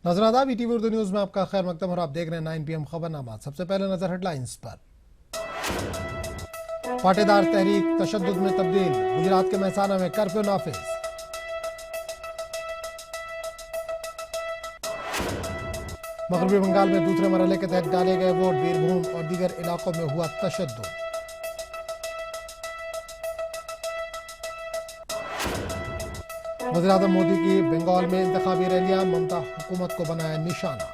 नजरादा BTV Urdu news में आपका खैर मकदम और आप देख रहे हैं 9 PM खबरनामा। सबसे पहले नजर हेडलाइंस पर। पाटीदार तहरीक तशद्दुद में तब्दील, गुजरात के महसाना में कर्फ्यू नाफिज। मगरबी बंगाल में दूसरे मरहले के तहत डाले गए वोट, बीरभूम और दीगर इलाकों में हुआ तशद्दुद। वज़ीर-ए-आज़म मोदी की बंगाल में इंतखाबी रैलियां, ममता हुकूमत को बनाया निशाना।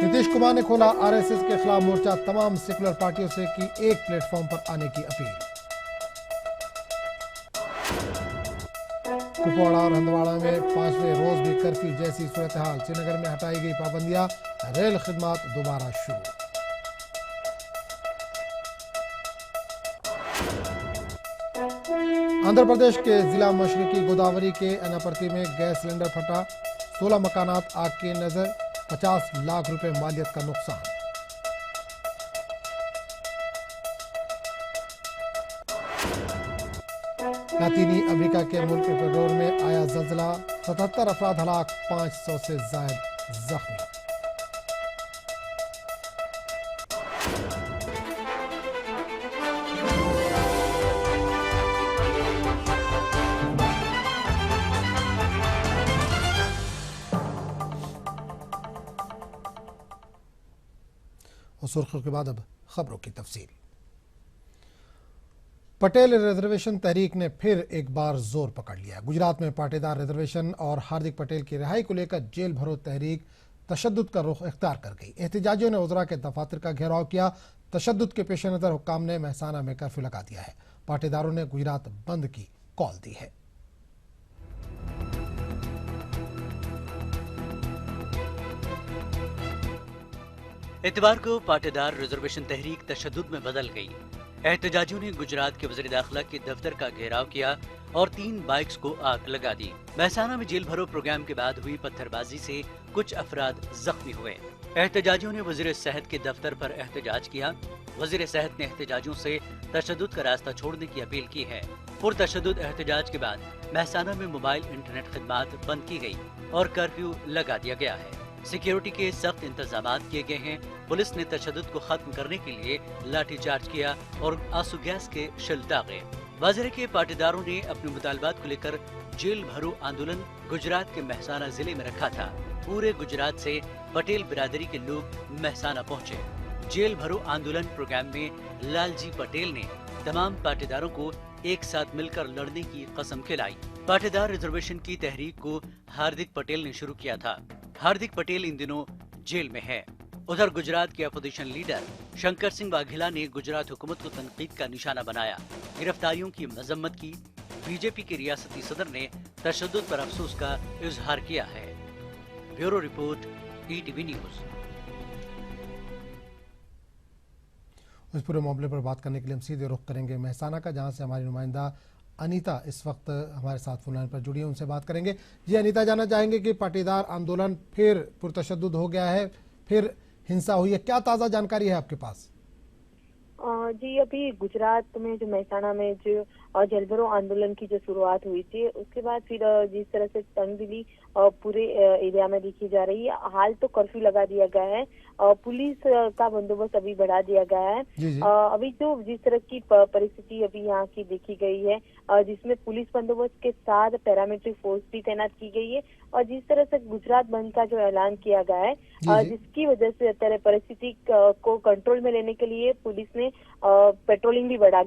नीतीश कुमार ने खोला RSS के खिलाफ मोर्चा, तमाम सेकुलर पार्टियों से की एक प्लेटफॉर्म पर आने की अपील। कुपवाड़ा और हंदवाड़ा में 5वें रोज भी कर्फ्यू जैसी सूरत हाल, श्रीनगर में हटाई गई पाबंदियां, रेल खिदमत दोबारा शुरू। आंध्र प्रदेश के जिला मशरकी गोदावरी के अनापर्ति में गैस सिलेंडर फटा, 16 मकानात आग के नजर, 50 लाख रुपए मालियत का नुकसान। लातीनी अमेरिका के मुल्क इक्वाडोर में आया जल्जला, 77 अफराद हलाक, 500 से ज्यादा जख्मी। और सुर्खियों के बाद अब खबरों की तफसील। पटेल रिजर्वेशन तहरीक ने फिर एक बार जोर पकड़ लिया। गुजरात में पाटीदार रिजर्वेशन और हार्दिक पटेल की रिहाई को लेकर जेल भरो तहरीक तशद्दुद का रुख इख्तियार कर गई। एहतजाजियों ने वज़रा के दफातर का घेराव किया। तशद्दुद के पेश नज़र हुक्काम ने महसाना में कर्फ्यू लगा दिया है। पाटीदारों ने गुजरात बंद की कॉल दी है। इतवार को पाटीदार रिजर्वेशन तहरीक तशद्दुद में बदल गई। एहतजाजियों ने गुजरात के वज़ीर दाखिला के दफ्तर का घेराव किया और 3 बाइक्स को आग लगा दी। महसाना में जेल भरो प्रोग्राम के बाद हुई पत्थरबाजी से कुछ अफराद जख्मी हुए। एहतजाजियों ने वज़ीर सेहत के दफ्तर पर एहतजाज किया। वज़ीर सेहत ने एहतजाजियों से तशद्दुद का रास्ता छोड़ने की अपील की है। पुरतशद्दुद एहतजाज के बाद महसाना में मोबाइल इंटरनेट खिदमात बंद की गई और कर्फ्यू लगा दिया गया है। सिक्योरिटी के सख्त इंतजामात किए गए हैं। पुलिस ने तशद्दुद को खत्म करने के लिए लाठीचार्ज किया और आंसू गैस के शेल दागे। वज़ीर के पाटीदारों ने अपने मुतालबात को लेकर जेल भरो आंदोलन गुजरात के महसाना जिले में रखा था। पूरे गुजरात से पटेल बिरादरी के लोग महसाना पहुँचे। जेल भरो आंदोलन प्रोग्राम में लालजी पटेल ने तमाम पाटीदारों को एक साथ मिलकर लड़ने की कसम खिलाई। पाटीदार रिजर्वेशन की तहरीक को हार्दिक पटेल ने शुरू किया था। हार्दिक पटेल इन दिनों जेल में है। उधर गुजरात के अपोजिशन लीडर शंकर सिंह वाघेला ने गुजरात हुकूमत को तनकीद का निशाना बनाया। गिरफ्तारियों की मजम्मत की। बीजेपी के रियासती सदर ने तशद्दुद पर अफसोस का इजहार किया है। Bureau report, ETV news. इस पूरे मामले पर बात करने के लिए हम सीधे रुख करेंगे महसाना का, जहां से हमारी नुमाइंदा अनीता इस वक्त हमारे साथ फोन लाइन पर जुड़ी है। उनसे बात करेंगे। जी अनीता, जानना चाहेंगे कि पाटीदार आंदोलन फिर पुरतशद्दुद हो गया है, फिर हिंसा हुई है, क्या ताज़ा जानकारी है आपके पास? जी अभी गुजरात में जो महसाना में जो जेलभरो आंदोलन की जो शुरुआत हुई थी, उसके बाद फिर जिस तरह से तंगदिली पूरे एरिया में देखी जा रही है। हाल तो कर्फ्यू लगा दिया गया है, पुलिस का बंदोबस्त अभी बढ़ा दिया गया है। अभी जो जिस तरह की परिस्थिति अभी यहाँ की देखी गई है, जिसमें पुलिस बंदोबस्त के साथ पैरामिलिट्री फोर्स भी तैनात की गई है और जिस तरह से गुजरात बंद का जो ऐलान किया गया है, जिसकी वजह से तरह परिस्थिति को कंट्रोल में लेने के लिए पुलिस ने पेट्रोलिंग भी बढ़ा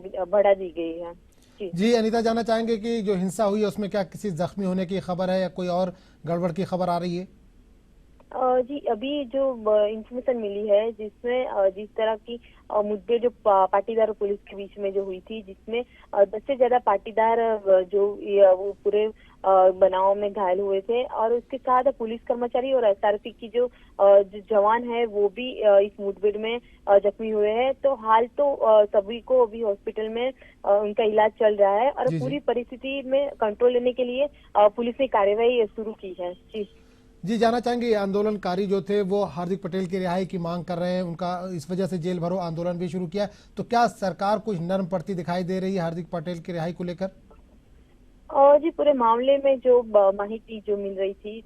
दी गई है। जी अनीता, जानना चाहेंगे कि जो हिंसा हुई है उसमें क्या किसी जख्मी होने की खबर है या कोई और गड़बड़ की खबर आ रही है? जी अभी जो इंफॉर्मेशन मिली है, जिसमें जिस तरह की मुद्दे जो पाटीदार और पुलिस के बीच में जो हुई थी, जिसमें 10 से ज्यादा पाटीदार जो वो पूरे बनाव में घायल हुए थे और उसके साथ पुलिस कर्मचारी और SRP की जो जवान है वो भी इस मुठभेड़ में जख्मी हुए हैं। तो हाल तो सभी को अभी हॉस्पिटल में उनका इलाज चल रहा है और पूरी परिस्थिति में कंट्रोल लेने के लिए पुलिस ने कार्रवाई शुरू की है। जी, जानना चाहेंगे, ये आंदोलनकारी जो थे वो हार्दिक पटेल की रिहाई की मांग कर रहे हैं, उनका इस वजह से जेल भरो आंदोलन भी शुरू किया, तो क्या सरकार कुछ नर्म पड़ती दिखाई दे रही है हार्दिक पटेल की रिहाई को लेकर? और जी पूरे मामले में जो माहिती जो मिल रही थी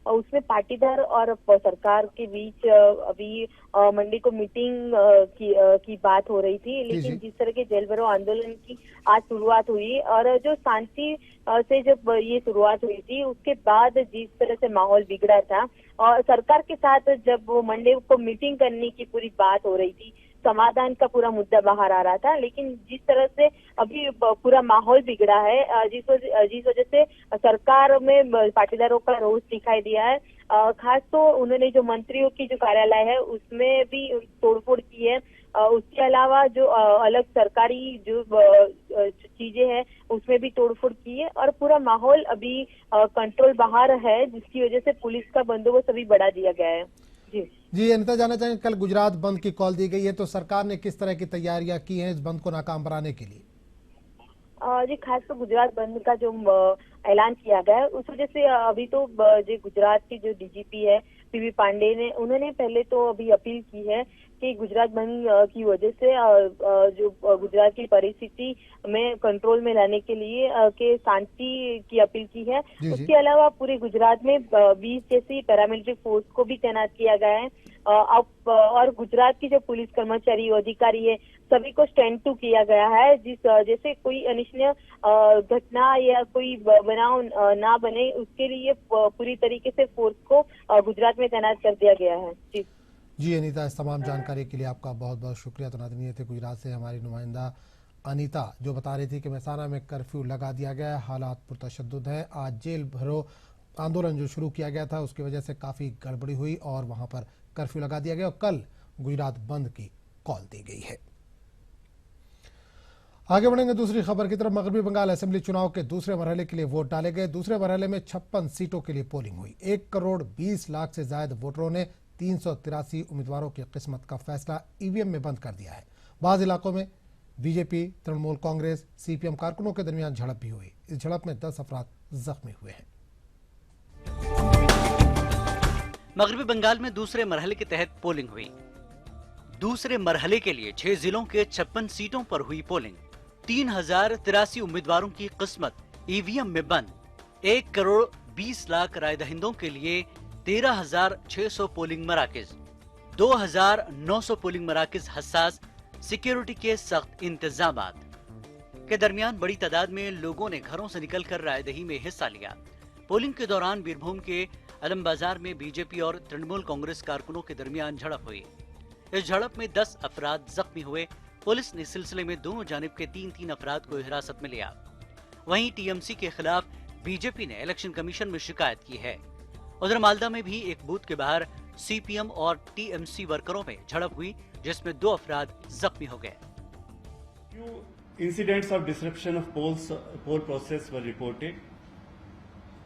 उसमें पाटीदार और सरकार के बीच अभी मंडे को मीटिंग की बात हो रही थी, जी लेकिन जी जिस तरह के जेल भरो आंदोलन की आज शुरुआत हुई और जो शांति से जब ये शुरुआत हुई थी उसके बाद जिस तरह से माहौल बिगड़ा था और सरकार के साथ जब वो मंडे को मीटिंग करने की पूरी बात हो रही थी, समाधान का पूरा मुद्दा बाहर आ रहा था, लेकिन जिस तरह से अभी पूरा माहौल बिगड़ा है, जिस वजह से सरकार में पाटीदारों का रोष दिखाई दिया है। खास तो उन्होंने जो मंत्रियों की जो कार्यालय है उसमें भी तोड़फोड़ की है। उसके अलावा जो अलग सरकारी जो चीजें हैं उसमें भी तोड़फोड़ की है और पूरा माहौल अभी कंट्रोल बाहर है, जिसकी वजह से पुलिस का बंदोबस्त अभी बढ़ा दिया गया है। जी, अनिता, जानना चाहेंगे, कल गुजरात बंद की कॉल दी गई है, तो सरकार ने किस तरह की तैयारियां की हैं इस बंद को नाकाम बनाने के लिए? जी खास तो गुजरात बंद का जो ऐलान किया गया है उस वजह से अभी तो जो गुजरात की जो डीजीपी है पीवी पांडे ने उन्होंने पहले तो अभी अपील की है कि गुजरात बंद की वजह से जो गुजरात की परिस्थिति में कंट्रोल में लाने के लिए के शांति की अपील की है। उसके अलावा पूरे गुजरात में 20 जैसी पैरामिलिट्री फोर्स को भी तैनात किया गया है। अब और गुजरात की जो पुलिस कर्मचारी अधिकारी है सभी को स्टैंड टू किया गया है, जैसे कोई अनिश्चनीय घटना या कोई बनाव ना बने उसके लिए पूरी तरीके से फोर्स को गुजरात में तैनात कर दिया गया है। जी अनीता, इस तमाम जानकारी के लिए आपका बहुत बहुत शुक्रिया। तो नाज़रीन, ये थे गुजरात से हमारी नुमाइंदा अनीता, जो बता रही थी कि मेहसाना में कर्फ्यू लगा दिया गया है, हालात पुरतशद्दुद हैं। आज जेल भरो आंदोलन जो शुरू किया गया था उसकी वजह से काफ़ी गड़बड़ी हुई और वहाँ पर कर्फ्यू लगा दिया गया और कल गुजरात बंद की कॉल दी गई है। आगे बढ़ेंगे दूसरी खबर की तरफ। मगरबी बंगाल असेंबली चुनाव के दूसरे मरहले के लिए वोट डाले गए। दूसरे मरहले में 56 सीटों के लिए पोलिंग हुई। 1 करोड़ 20 लाख से ज्यादा वोटरों ने 383 उम्मीदवारों की किस्मत का फैसला ईवीएम में बंद कर दिया है। बाज़ इलाकों में बीजेपी, तृणमूल कांग्रेस, सीपीएम कारकुनों के दरमियान झड़प भी हुई। इस झड़प में 10 अफराद जख्मी हुए हैं। मगरबी बंगाल में दूसरे मरहले के तहत पोलिंग हुई। दूसरे मरहले के लिए 6 जिलों के 56 सीटों पर हुई पोलिंग। 3083 उम्मीदवारों की किस्मत ईवीएम में बंद। 1 करोड़ 20 लाख राय दहिंदों के लिए 13,600 पोलिंग मराकज, 2,900 पोलिंग मराकज हसास, सिक्योरिटी के सख्त इंतजामात के दरमियान बड़ी तादाद में लोगों ने घरों से निकलकर रायदही में हिस्सा लिया। पोलिंग के दौरान बीरभूम के अलम बाजार में बीजेपी और तृणमूल कांग्रेस कारकुनों के दरमियान झड़प हुई। इस झड़प में 10 अफराद जख्मी हुए। पुलिस ने इस सिलसिले में दोनों जानिब के 3-3 अफराद को हिरासत में लिया। वहीं टीएमसी के खिलाफ बीजेपी ने इलेक्शन कमीशन में शिकायत की है। उधर मालदा में भी एक बूथ के बाहर सीपीएम और टीएमसी वर्करों में झड़प हुई, जिसमें 2 अफराद जख्मी हो गए। Incidents of disruption of poll process were reported,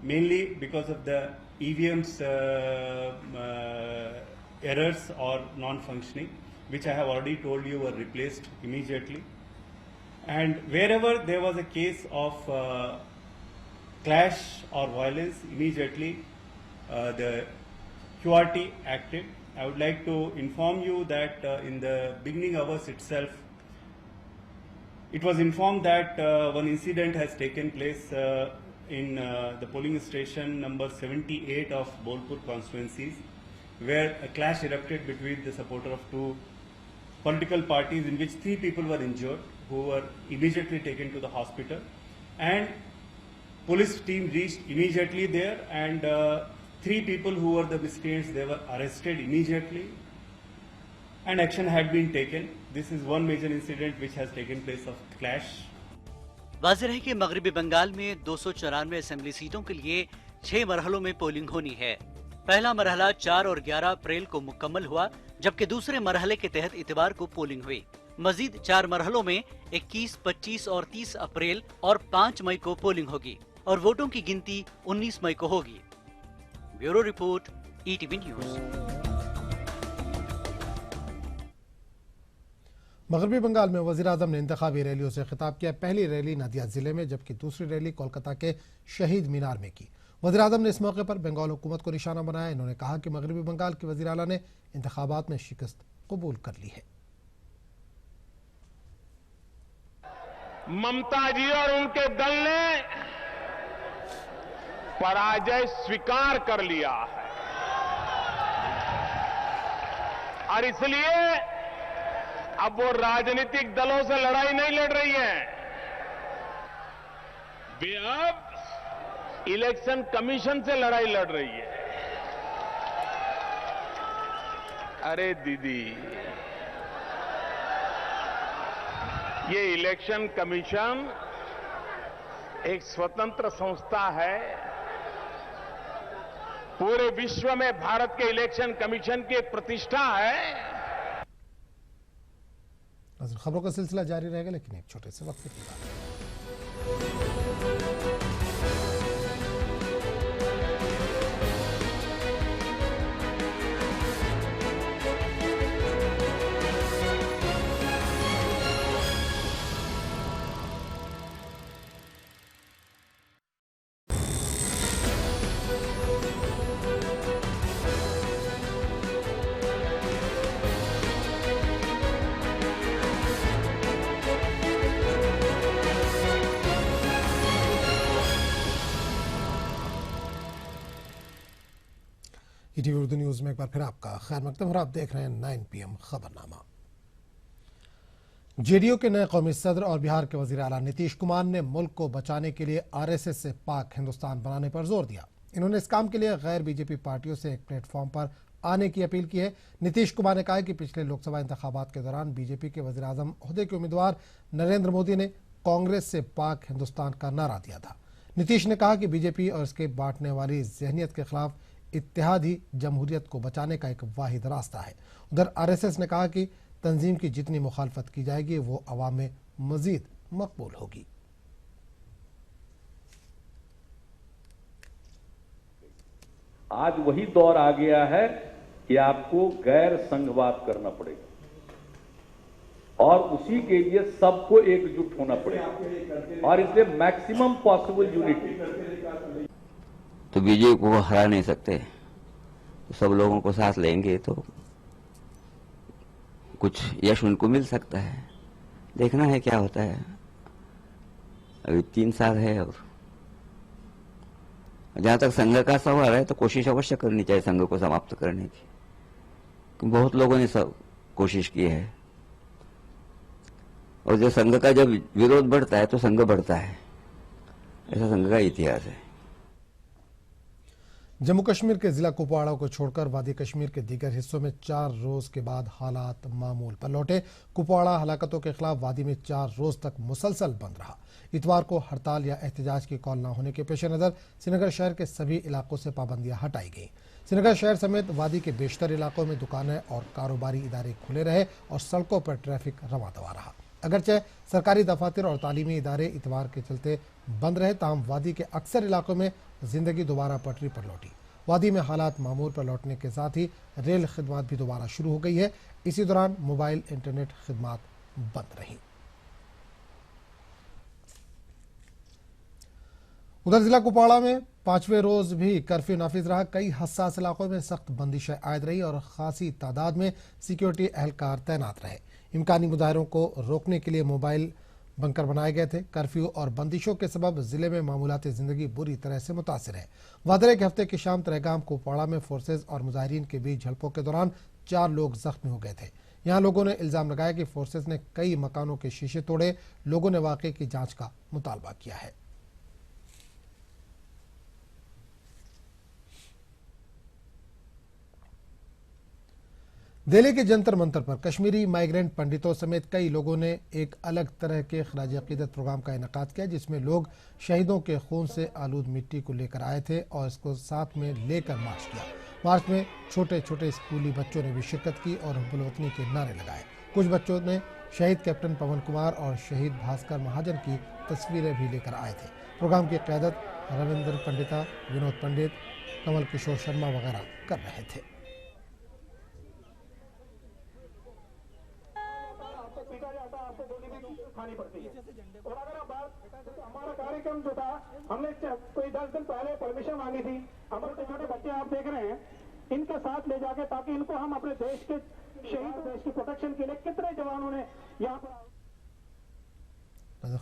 mainly because of the EVM's errors or non-functioning, which I have already told you were replaced immediately. And wherever there was a case of clash or violence, immediately the QRT acted. I would like to inform you that in the beginning hours itself, it was informed that one incident has taken place in the polling station number 78 of Bolpur constituencies, where a clash erupted between the supporter of 2 political parties, in which 3 people were injured, who were immediately taken to the hospital, and police team reached immediately there, and 3 people who were the miscreants, they were arrested immediately, and action had been taken. This is one major incident which has taken place of clash. वाज़ेह है कि मगरबी बंगाल में 294 assembly सीटों के लिए 6 मरहलों में polling होनी है। पहला मरहला 4 और 11 अप्रैल को मुकम्मल हुआ, जबकि दूसरे मरहले के तहत इतवार को पोलिंग हुई। मजीद 4 मरहलों में 21, 25 और 30 अप्रैल और 5 मई को पोलिंग होगी और वोटों की गिनती 19 मई को होगी। Bureau report, ETV news. मगरबी बंगाल में वज़ीर-ए-आज़म ने इंतखाबी रैलियों से खिताब किया। पहली रैली नदिया जिले में, जबकि दूसरी रैली कोलकाता के शहीद मीनार में की। वज़ीर आज़म ने इस मौके पर बंगाल हुकूमत को निशाना बनाया। इन्होंने कहा कि मगरबी बंगाल के वज़ीर आला ने इंतखाबात में शिकस्त कबूल कर ली है। ममता जी और उनके दल ने पराजय स्वीकार कर लिया है और इसलिए अब वो राजनीतिक दलों से लड़ाई नहीं लड़ रही है, वे अब इलेक्शन कमीशन से लड़ाई लड़ रही है। अरे दीदी, ये इलेक्शन कमीशन एक स्वतंत्र संस्था है। पूरे विश्व में भारत के इलेक्शन कमीशन की एक प्रतिष्ठा है। खबरों का सिलसिला जारी रहेगा, लेकिन एक छोटे से वक्त की बात है। ईटीवी उर्दू न्यूज में एक बार फिर आपका खैर मकदम और आप देख रहे हैं 9 PM खबरनामा। जेडीयू के नए कौमी सदर और बिहार के वजीर आला नीतीश कुमार ने मुल्क को बचाने के लिए आरएसएस से पाक हिंदुस्तान बनाने पर जोर दिया। इन्होंने इस काम के लिए गैर बीजेपी पार्टियों से एक प्लेटफॉर्म पर आने की अपील की है। नीतीश कुमार ने कहा कि पिछले लोकसभा इंतखाबात के दौरान बीजेपी के वजीर आजम ओहदे के उम्मीदवार नरेंद्र मोदी ने कांग्रेस से पाक हिंदुस्तान का नारा दिया था। नीतीश ने कहा कि बीजेपी और इसके बांटने वाली जहनीत के खिलाफ इत्तेहाद ही जमहूरियत को बचाने का एक वाहिद रास्ता है। उधर आरएसएस ने कहा कि तंजीम की जितनी मुखालफत की जाएगी वो अवाम में मजीद मकबूल होगी। आज वही दौर आ गया है कि आपको गैर संघवाद करना पड़ेगा और उसी के लिए सबको एकजुट होना पड़ेगा और इसलिए मैक्सिमम पॉसिबल यूनिटी। तो बीजेपी को हरा नहीं सकते, तो सब लोगों को साथ लेंगे तो कुछ यश उनको मिल सकता है। देखना है क्या होता है। अभी 3 साल है और जहां तक संघ का सवाल है तो कोशिश अवश्य करनी चाहिए संघ को समाप्त करने की, क्योंकि बहुत लोगों ने सब कोशिश की है और जब संघ का जब विरोध बढ़ता है तो संघ बढ़ता है। ऐसा संघ का इतिहास है। जम्मू कश्मीर के जिला कुपवाड़ा को छोड़कर वादी कश्मीर के दीगर हिस्सों में 4 रोज के बाद हालात मामूल पर लौटे। कुपवाड़ा हलाकतों के खिलाफ वादी में 4 रोज तक मुसलसल बंद रहा। इतवार को हड़ताल या एहतजाज की कॉल न होने के पेश नजर श्रीनगर शहर के सभी इलाकों से पाबंदियां हटाई गईं। श्रीनगर शहर समेत वादी के बेशतर इलाकों में दुकानें और कारोबारी इदारे खुले रहे और सड़कों पर ट्रैफिक रवा दवा रहा। अगरचे सरकारी दफातर और तालीमी इदारे इतवार के चलते बंद रहे, ताहम वादी के अक्सर इलाकों में जिंदगी दोबारा पटरी पर लौटी। वादी में हालात मामूल पर लौटने के साथ ही रेल खिदमत भी दोबारा शुरू हो गई है। इसी दौरान मोबाइल इंटरनेट खिदमत बंद रही। उधर जिला कुपवाड़ा में 5वें रोज भी कर्फ्यू नाफिज रहा। कई हसास इलाकों में सख्त बंदिशें आयद रही और खासी तादाद में सिक्योरिटी एहलकार तैनात रहे। इम्कानी मुजाहिरों को रोकने के लिए मोबाइल बंकर बनाए गए थे। कर्फ्यू और बंदिशों के सबब जिले में मामूलाती जिंदगी बुरी तरह से मुतासिर है। वादरे के हफ्ते की शाम तरेगाम कुपवाड़ा में फोर्सेज और मुजाहिरीन के बीच झड़पों के दौरान 4 लोग जख्मी हो गए थे। यहाँ लोगों ने इल्जाम लगाया कि फोर्सेज ने कई मकानों के शीशे तोड़े। लोगों ने वाकये की जांच का मुतालबा किया है। दिल्ली के जंतर मंतर पर कश्मीरी माइग्रेंट पंडितों समेत कई लोगों ने एक अलग तरह के खराज अकीदत प्रोग्राम का इनेकाद किया, जिसमें लोग शहीदों के खून से आलूद मिट्टी को लेकर आए थे और इसको साथ में लेकर मार्च किया। मार्च में छोटे छोटे स्कूली बच्चों ने भी शिरकत की और हुब्बुल वतनी के नारे लगाए। कुछ बच्चों ने शहीद कैप्टन पवन कुमार और शहीद भास्कर महाजन की तस्वीरें भी लेकर आए थे। प्रोग्राम की क़यादत रविंद्र पंडिता, विनोद पंडित, कमल किशोर शर्मा वगैरह कर रहे थे। आटा आपको गोली भी खानी पड़ती है। और अगर आप बात, हमारा कार्यक्रम जो था, हमने कोई 10 दिन पहले परमिशन मांगी थी। हमारे छोटे छोटे बच्चे आप देख रहे हैं, इनके साथ ले जाके, ताकि इनको हम अपने देश के शहीद, देश की प्रोटेक्शन के लिए कितने जवानों ने यहाँ पर।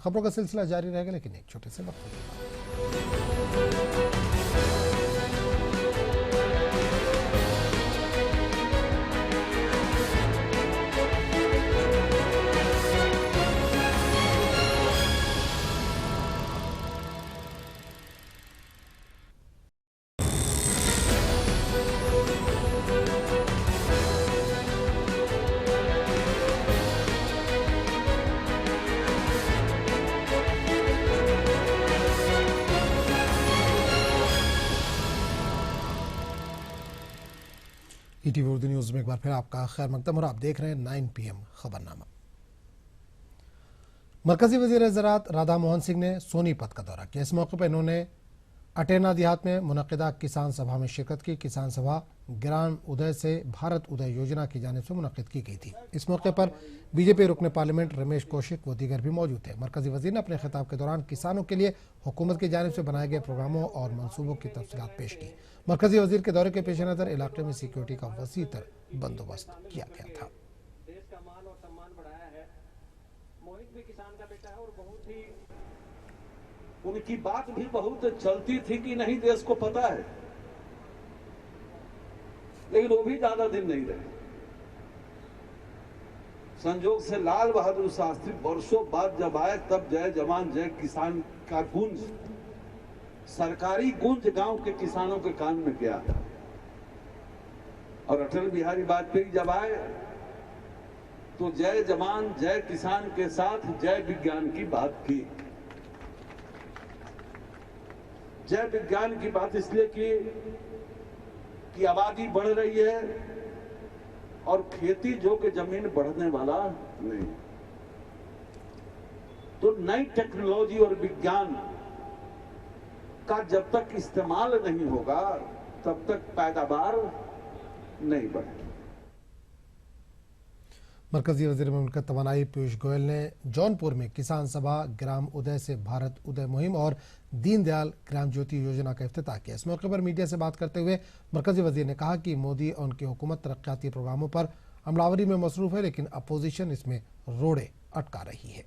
खबरों का सिलसिला जारी रहेगा, लेकिन एक छोटे से वक्त के ईटीवी उर्दू न्यूज में एक बार फिर आपका खैर मकदम और आप देख रहे हैं 9 PM खबरनामा। मरकजी वजीर ज़राअत राधा मोहन सिंह ने सोनीपत का दौरा किया। इस मौके पर इन्होंने अटेना देहात में मुनक़िदा किसान सभा में शिरकत की। किसान सभा ग्राम उदय से भारत उदय योजना की जानिब से मुनक़िद की गई थी। इस मौके पर बीजेपी रुकन पार्लियामेंट रमेश कौशिक व दीगर भी मौजूद थे। मरकजी वजीर ने अपने खिताब के दौरान किसानों के लिए हुकूमत की जानिब से बनाए गए प्रोग्रामों और मनसूबों की तफसीलात पेश की। मरकजी वजीर के दौरे के पेश नज़र इलाके में सिक्योरिटी का वसी तर बंदोबस्त किया गया था। देश का मान और सम्मान बढ़ाया है। मोहित भी किसान का बेटा है और बहुत ही, उनकी बात भी बहुत चलती थी कि नहीं देश को पता है, लेकिन वो भी ज्यादा दिन नहीं रहे। संजोग से लाल बहादुर शास्त्री वर्षों बाद जब आए, तब जय जवान जय किसान का गूंज, सरकारी गूंज गांव के किसानों के कान में गया। और अटल बिहारी वाजपेयी जब आए तो जय जवान जय किसान के साथ जय विज्ञान की बात की। जय विज्ञान की बात इसलिए की कि आबादी बढ़ रही है और खेती जो कि जमीन बढ़ने वाला नहीं, तो नई टेक्नोलॉजी और विज्ञान का जब तक इस्तेमाल नहीं होगा तब तक पैदावार नहीं बढ़ेगी। मरकजी वज़ीर मुमलिकत तवानाई पीयूष गोयल ने जौनपुर में किसान सभा ग्राम उदय से भारत उदय मुहिम और दीनदयाल ग्राम ज्योति योजना का इफ्तिताह किया। इस मौके पर मीडिया से बात करते हुए मरकजी वज़ीर ने कहा कि मोदी और उनकी हुकूमत तरक्याती प्रोग्रामों पर अमलावरी में मसरूफ है, लेकिन अपोजिशन इसमें रोड़े अटका रही है।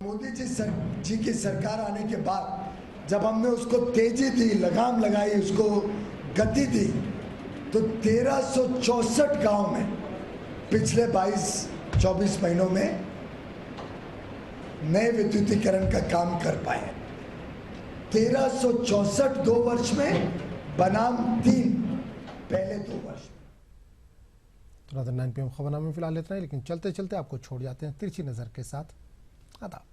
मोदी जी की सरकार आने के बाद जब हमने उसको तेजी दी, लगाम लगाई, उसको गति दी, तो 1364 गांव में पिछले 22-24 महीनों में नए विद्युतीकरण का काम कर पाए। 1364 2 वर्ष में बनाम 3 पहले 2 वर्ष। तो 9 PM खबरनामे में फिलहाल इतना ही, लेकिन चलते चलते आपको छोड़ जाते हैं तिरछी नजर के साथ। आदाब।